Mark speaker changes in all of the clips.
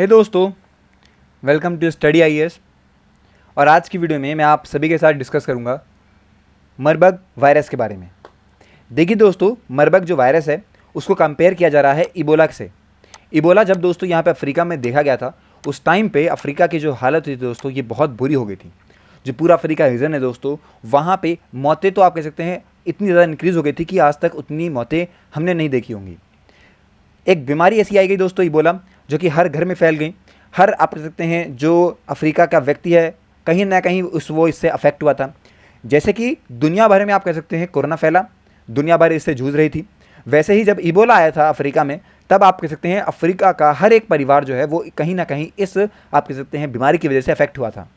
Speaker 1: हे दोस्तों, welcome to study IAS. और आज की वीडियो में मैं आप सभी के साथ डिस्कस करूंगा मरबर्ग वायरस के बारे में। देखिए दोस्तों, मरबर्ग जो वायरस है उसको कंपेयर किया जा रहा है इबोला से। इबोला जब दोस्तों यहाँ पे अफ्रीका में देखा गया था, उस टाइम पे अफ्रीका की जो हालत हुई थी दोस्तों, ये बहुत बुरी हो गई थी। जो पूरा अफ्रीका रीजन है दोस्तों, वहाँ पे मौतें तो आप कह सकते हैं इतनी ज़्यादा इंक्रीज़ हो गई थी कि आज तक उतनी मौतें हमने नहीं देखी होंगी। एक बीमारी ऐसी आई गई दोस्तों इबोला, जो कि हर घर में फैल गई। हर आप कह सकते हैं जो अफ्रीका का व्यक्ति है, कहीं ना कहीं वो इससे अफेक्ट हुआ था। जैसे कि दुनिया भर में आप कह सकते हैं कोरोना फैला, दुनिया भर इससे जूझ रही थी, वैसे ही जब इबोला आया था अफ्रीका में, तब आप कह सकते हैं अफ्रीका का हर एक परिवार जो है वो कहीं ना कहीं इस आप कह सकते हैं बीमारी की वजह से अफेक्ट हुआ था।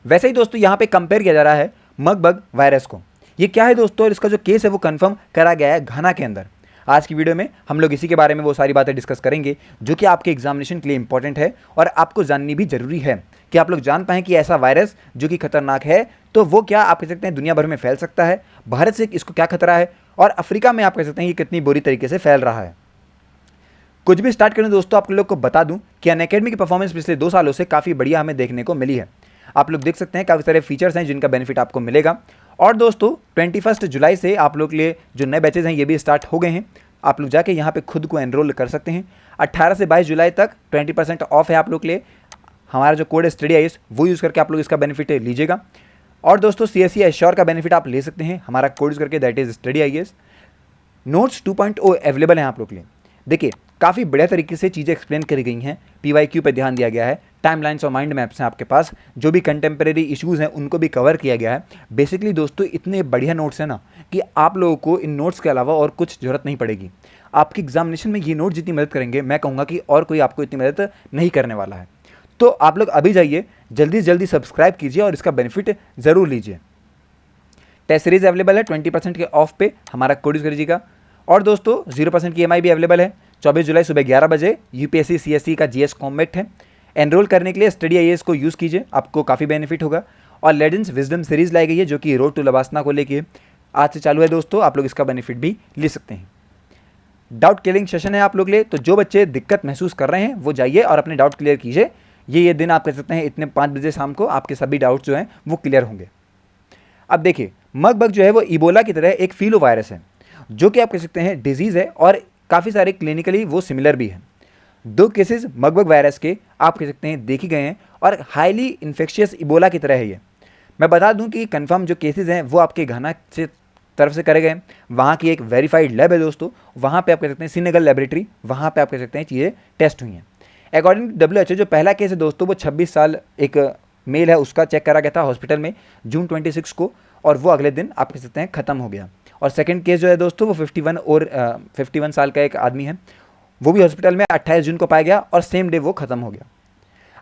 Speaker 1: वैसे ही दोस्तों यहाँ पे कंपेयर किया जा रहा है मरबर्ग वायरस को। ये क्या है दोस्तों, और इसका जो केस है वो कंफर्म करा गया है घाना के अंदर। आज की वीडियो में हम लोग इसी के बारे में वो सारी बातें डिस्कस करेंगे जो कि आपके एग्जामिनेशन के लिए इंपॉर्टेंट है और आपको जाननी भी जरूरी है कि आप लोग जान पाएं कि ऐसा वायरस जो कि खतरनाक है तो वो क्या आप कह सकते हैं दुनिया भर में फैल सकता है, भारत से इसको क्या खतरा है, और अफ्रीका में आप कह सकते हैं ये कितनी बुरी तरीके से फैल रहा है। कुछ भी स्टार्ट करें दोस्तों, आप लोग को बता दूं कि अनअकैडमी की परफॉर्मेंस पिछले 2 सालों से काफ़ी बढ़िया हमें देखने को मिली है। आप लोग देख सकते हैं काफ़ी सारे फीचर्स हैं जिनका बेनिफिट आपको मिलेगा। और दोस्तों 21 जुलाई से आप लोग के लिए जो नए बैचेज हैं ये भी स्टार्ट हो गए हैं। आप लोग जाके यहाँ पे खुद को एनरोल कर सकते हैं। 18 से 22 जुलाई तक 20% ऑफ है आप लोग के लिए। हमारा जो कोड है स्टडी आईएएस, वो यूज़ करके आप लोग इसका बेनिफिट लीजिएगा। और दोस्तों CSE एश्योर का बेनिफिट आप ले सकते हैं हमारा कोड यूज़ करके, that is study IAS. Notes 2.0 available हैं आप लोग के लिए। देखिए काफ़ी बढ़िया तरीके से चीज़ें एक्सप्लेन करी गई हैं, PYQ पे ध्यान दिया गया है, टाइमलाइंस और माइंड मैप्स हैं आपके पास, जो भी कंटेम्प्रेरी इश्यूज़ हैं उनको भी कवर किया गया है। बेसिकली दोस्तों इतने बढ़िया नोट्स हैं ना कि आप लोगों को इन नोट्स के अलावा और कुछ ज़रूरत नहीं पड़ेगी। आपकी एग्जामिनेशन में ये नोट जितनी मदद करेंगे, मैं कहूँगा कि और कोई आपको इतनी मदद नहीं करने वाला है। तो आप लोग अभी जाइए, जल्दी से जल्दी सब्सक्राइब कीजिए और इसका बेनिफिट ज़रूर लीजिए। टेस्ट सीरीज अवेलेबल है 20% के ऑफ पे, हमारा कोड यूज़ करिएगा। और दोस्तों 0% की EMI भी अवेलेबल है। 24 जुलाई सुबह 11 बजे UPSC CSE का GS कॉम्बैक्ट है। एनरोल करने के लिए स्टडी आईएएस को यूज़ कीजिए, आपको काफ़ी बेनिफिट होगा। और लेजेंड्स विजडम सीरीज़ लाई गई है जो कि रोड टू लबासना को लेके आज से चालू है दोस्तों, आप लोग इसका बेनिफिट भी ले सकते हैं। डाउट क्लियरिंग सेशन है आप लोग के लिए, तो जो बच्चे दिक्कत महसूस कर रहे हैं वो जाइए और अपने डाउट क्लियर कीजिए। ये दिन आप कह सकते हैं इतने 5 बजे शाम को आपके सभी डाउट्स जो हैं वो क्लियर होंगे। अब देखिए मरबर्ग जो है वो इबोला की तरह एक फीलो वायरस है, जो कि आप कह सकते हैं डिजीज़ है और काफ़ी सारे क्लिनिकली वो सिमिलर भी हैं। 2 केसेस मरबर्ग वायरस के आप कह सकते हैं देखे गए हैं और हाईली इन्फेक्शियस इबोला की तरह है ये। मैं बता दूं कि कंफर्म जो केसेस हैं वो आपके घाना से तरफ से करे गए। वहाँ की एक वेरीफाइड लैब है दोस्तों, वहाँ पे आप कह सकते हैं सीनेगल लेबोरेटरी, वहाँ पे आप कह सकते हैं चीज़ें टेस्ट हुई हैं। अकॉर्डिंग टू WHO जो पहला केस है दोस्तों वो 26 साल एक मेल है, उसका चेक करा गया था हॉस्पिटल में जून 26 को, और वो अगले दिन आप कह सकते हैं ख़त्म हो गया। और सेकंड केस जो है दोस्तों वो 51 साल का एक आदमी है, वो भी हॉस्पिटल में 28 जून को पाया गया और सेम डे वो ख़त्म हो गया।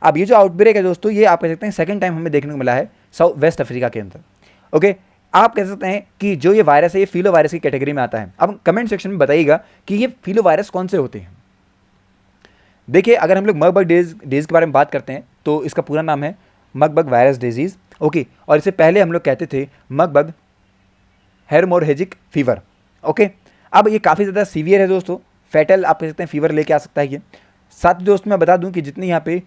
Speaker 1: अब ये जो आउटब्रेक है दोस्तों, ये आप कह सकते हैं सेकंड टाइम हमें देखने को मिला है साउथ वेस्ट अफ्रीका के अंदर। ओके, आप कह सकते हैं कि जो ये वायरस है ये फीलो वायरस की कैटेगरी में आता है। अब कमेंट सेक्शन में बताइएगा कि ये फीलो वायरस कौन से होते हैं। देखिए अगर हम लोग मरबर्ग डिजीज़ के बारे में बात करते हैं तो इसका पूरा नाम है मरबर्ग वायरस डिजीज़। ओके, और इससे पहले हम लोग कहते थे मरबर्ग हेमोरेजिक फीवर। ओके, अब ये काफ़ी ज़्यादा सीवियर है दोस्तों, फैटल आप कह सकते हैं फीवर लेके आ सकता है ये। साथ ही दोस्तों मैं बता दूं कि जितने यहाँ पे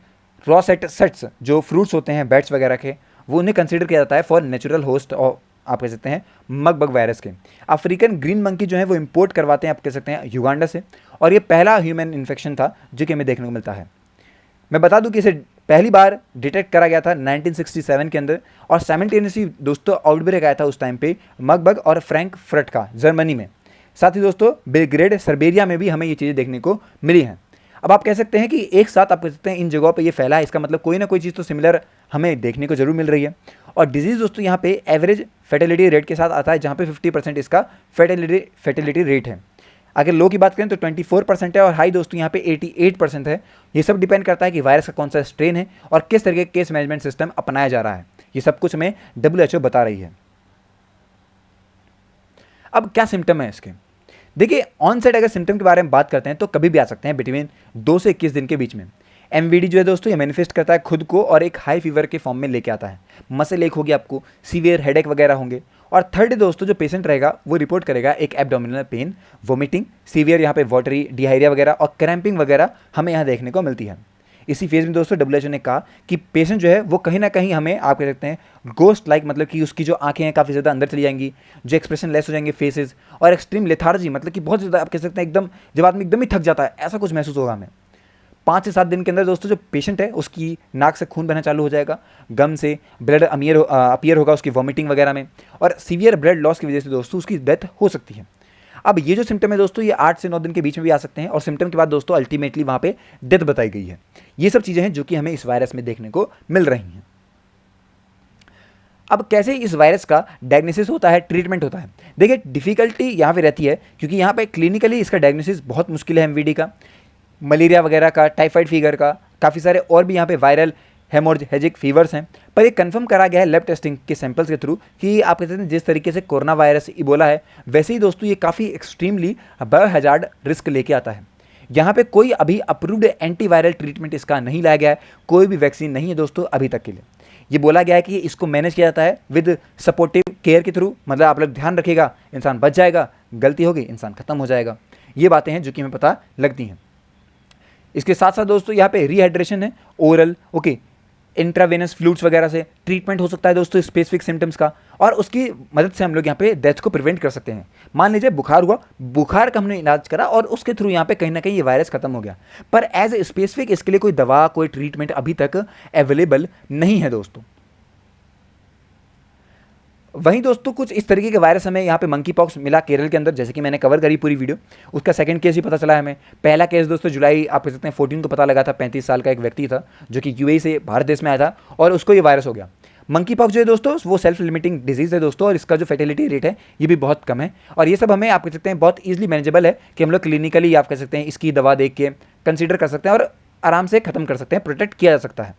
Speaker 1: रॉ सेट्स जो फ्रूट्स होते हैं बैट्स वगैरह के, वो उन्हें कंसीडर किया जाता है फॉर नेचुरल होस्ट और आप कह सकते हैं मरबर्ग वायरस के। अफ्रीकन ग्रीन मंकी जो है वो इंपोर्ट करवाते हैं आप कह सकते हैं युगांडा से, और ये पहला ह्यूमन इन्फेक्शन था जो कि हमें देखने को मिलता है। मैं बता दूं कि इसे पहली बार डिटेक्ट करा गया था 1967 के अंदर, और साइमल्टेनियसली दोस्तों आउटब्रेक आया था उस टाइम पे मरबर्ग और फ्रैंकफर्ट का जर्मनी में। साथ ही दोस्तों बेलग्रेड सर्बिया में भी हमें ये चीज़ें देखने को मिली हैं। अब आप कह सकते हैं कि एक साथ आप कह सकते हैं इन जगहों पे ये फैला है, इसका मतलब कोई ना कोई चीज़ तो सिमिलर हमें देखने को जरूर मिल रही है। और डिजीज़ दोस्तों यहाँ पे एवरेज फर्टिलिटी रेट के साथ आता है, जहाँ पे 50% इसका फर्टिलिटी रेट है। अगर लो की बात करें तो 24% है, और हाई दोस्तों यहाँ पे 88% है। ये सब डिपेंड करता है कि वायरस का कौन सा स्ट्रेन है और किस तरीके का केस मैनेजमेंट सिस्टम अपनाया जा रहा है। ये सब कुछ हमें WHO बता रही है। अब क्या सिम्टम है इसके, देखिए ऑनसेट अगर सिम्टम के बारे में बात करते हैं तो कभी भी आ सकते हैं बिटवीन 2 से 21 दिन के बीच में। MVD जो है दोस्तों ये मैनिफेस्ट करता है खुद को और एक हाई फीवर के फॉर्म में लेके आता है। मसल एक होगी, आपको सीवियर हेडेक वगैरह होंगे। और थर्ड दोस्तों जो पेशेंट रहेगा वो रिपोर्ट करेगा एक एब्डोमिनल पेन, वोमिटिंग, सीवियर यहाँ पे वाटरी, डिहाइरिया वगैरह और क्रैम्पिंग वगैरह हमें यहाँ देखने को मिलती है। इसी फेज़ में दोस्तों WHO ने कहा कि पेशेंट जो है वो कहीं ना कहीं हमें आप कह सकते हैं गोस्ट लाइक, मतलब कि उसकी जो आंखें हैं काफ़ी ज़्यादा अंदर चली जाएंगी, जो एक्सप्रेशन लेस हो जाएंगे फेसेस, और एक्सट्रीम लेथार्जी, मतलब कि बहुत ज़्यादा आप कह सकते हैं एकदम, जब आदमी एकदम ही थक जाता है ऐसा कुछ महसूस होगा हमें। 5 से 7 दिन के अंदर दोस्तों जो पेशेंट है उसकी नाक से खून बहना चालू हो जाएगा, गम से ब्लड अपीयर होगा उसकी वॉमिटिंग वगैरह में, और सीवियर ब्लड लॉस की वजह से दोस्तों उसकी डेथ हो सकती है। अब ये जो सिम्टम है दोस्तों ये 8 से 9 दिन के बीच में भी आ सकते हैं, और सिम्टम के बाद दोस्तों अल्टीमेटली वहाँ पे डेथ बताई गई है। ये सब चीज़ें हैं जो कि हमें इस वायरस में देखने को मिल रही हैं। अब कैसे इस वायरस का डायग्नोसिस होता है, ट्रीटमेंट होता है, देखिए डिफिकल्टी यहाँ पे रहती है क्योंकि यहाँ पे क्लिनिकली इसका डायग्नोसिस बहुत मुश्किल है एमवीडी का, मलेरिया वगैरह का, टाइफाइड फीवर का, काफ़ी सारे और भी यहाँ पे वायरल हेमोरेजिक फीवर्स हैं, पर ये कंफर्म करा गया है लैब टेस्टिंग के सैंपल्स के थ्रू कि आप कहते हैं जिस तरीके से कोरोना वायरस इबोला है वैसे ही दोस्तों ये काफ़ी एक्सट्रीमली बायोहैजार्ड रिस्क लेके आता है। यहाँ पे कोई अभी अप्रूव्ड एंटीवायरल ट्रीटमेंट इसका नहीं लाया गया है, कोई भी वैक्सीन नहीं है दोस्तों अभी तक के लिए। ये बोला गया है कि इसको मैनेज किया जाता है विद सपोर्टिव केयर के थ्रू, मतलब आप लोग ध्यान रखिएगा, इंसान बच जाएगा, गलती होगी इंसान खत्म हो जाएगा। ये बातें हैं जो कि हमें पता लगती हैं। इसके साथ साथ दोस्तों यहाँ पे रिहाइड्रेशन है, ओरल ओके इंट्रावेनस फ्लूइड्स वगैरह से ट्रीटमेंट हो सकता है दोस्तों स्पेसिफिक सिम्टम्स का, और उसकी मदद से हम लोग यहाँ पे डेथ को प्रिवेंट कर सकते हैं। मान लीजिए बुखार हुआ, बुखार का हमने इलाज करा और उसके थ्रू यहाँ पे कहीं ना कहीं ये वायरस खत्म हो गया, पर एज ए स्पेसिफिक इसके लिए कोई दवा, कोई ट्रीटमेंट अभी तक अवेलेबल नहीं है दोस्तों। वहीं दोस्तों कुछ इस तरीके के वायरस हमें यहाँ पे मंकी पॉक्स मिला केरल के अंदर, जैसे कि मैंने कवर करी पूरी वीडियो, उसका सेकंड केस भी पता चला है हमें। पहला केस दोस्तों जुलाई आप कह सकते हैं 14 को पता लगा था, 35 साल का एक व्यक्ति था जो कि यूएई से भारत देश में आया था और उसको ये वायरस हो गया। मंकी पॉक्स जो है दोस्तों वो सेल्फ लिमिटिंग डिजीज़ है दोस्तों, और इसका जो फर्टिलिटी रेट है ये भी बहुत कम है, और ये सब हमें आप कह सकते हैं बहुत ईजिली मैनेजेबल है कि हम लोग क्लिनिकली आप कह सकते हैं इसकी दवा देख के कंसिडर कर सकते हैं और आराम से खत्म कर सकते हैं, प्रोटेक्ट किया जा सकता है।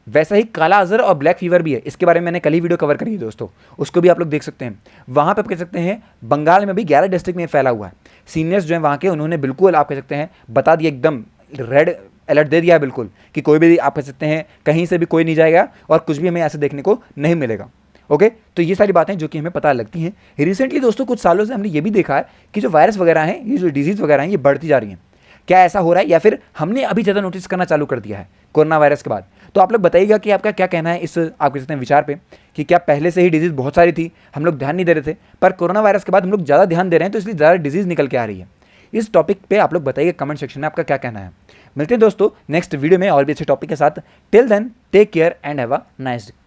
Speaker 1: वैसा ही काला अजहर और ब्लैक फीवर भी है, इसके बारे में मैंने कल ही वीडियो कवर करी है दोस्तों, उसको भी आप लोग देख सकते हैं। वहाँ पे आप कह सकते हैं बंगाल में भी 11 डिस्ट्रिक्ट में फैला हुआ है। सीनियर्स जो हैं वहाँ के उन्होंने बिल्कुल आप कह सकते हैं बता दिया, एकदम रेड अलर्ट दे दिया है बिल्कुल कि कोई भी आप कह सकते हैं कहीं से भी कोई नहीं जाएगा और कुछ भी हमें ऐसे देखने को नहीं मिलेगा। ओके, तो ये सारी बातें जो कि हमें पता लगती हैं। रिसेंटली दोस्तों कुछ सालों से हमने ये भी देखा है कि जो वायरस वगैरह हैं, ये जो डिजीज़ वगैरह हैं, ये बढ़ती जा रही हैं। क्या ऐसा हो रहा है या फिर हमने अभी ज़्यादा नोटिस करना चालू कर दिया है कोरोना वायरस के बाद? तो आप लोग बताइएगा कि आपका क्या कहना है इस आप कह सकते हैं विचार पे, कि क्या पहले से ही डिजीज़ बहुत सारी थी, हम लोग ध्यान नहीं दे रहे थे, पर कोरोना वायरस के बाद हम लोग ज़्यादा ध्यान दे रहे हैं तो इसलिए ज़्यादा डिजीज़ निकल के आ रही है? इस टॉपिक पे आप लोग बताइए कमेंट सेक्शन में आपका क्या कहना है। मिलते हैं दोस्तों नेक्स्ट वीडियो में और भी अच्छे टॉपिक के साथ। Till then take care and have a nice day.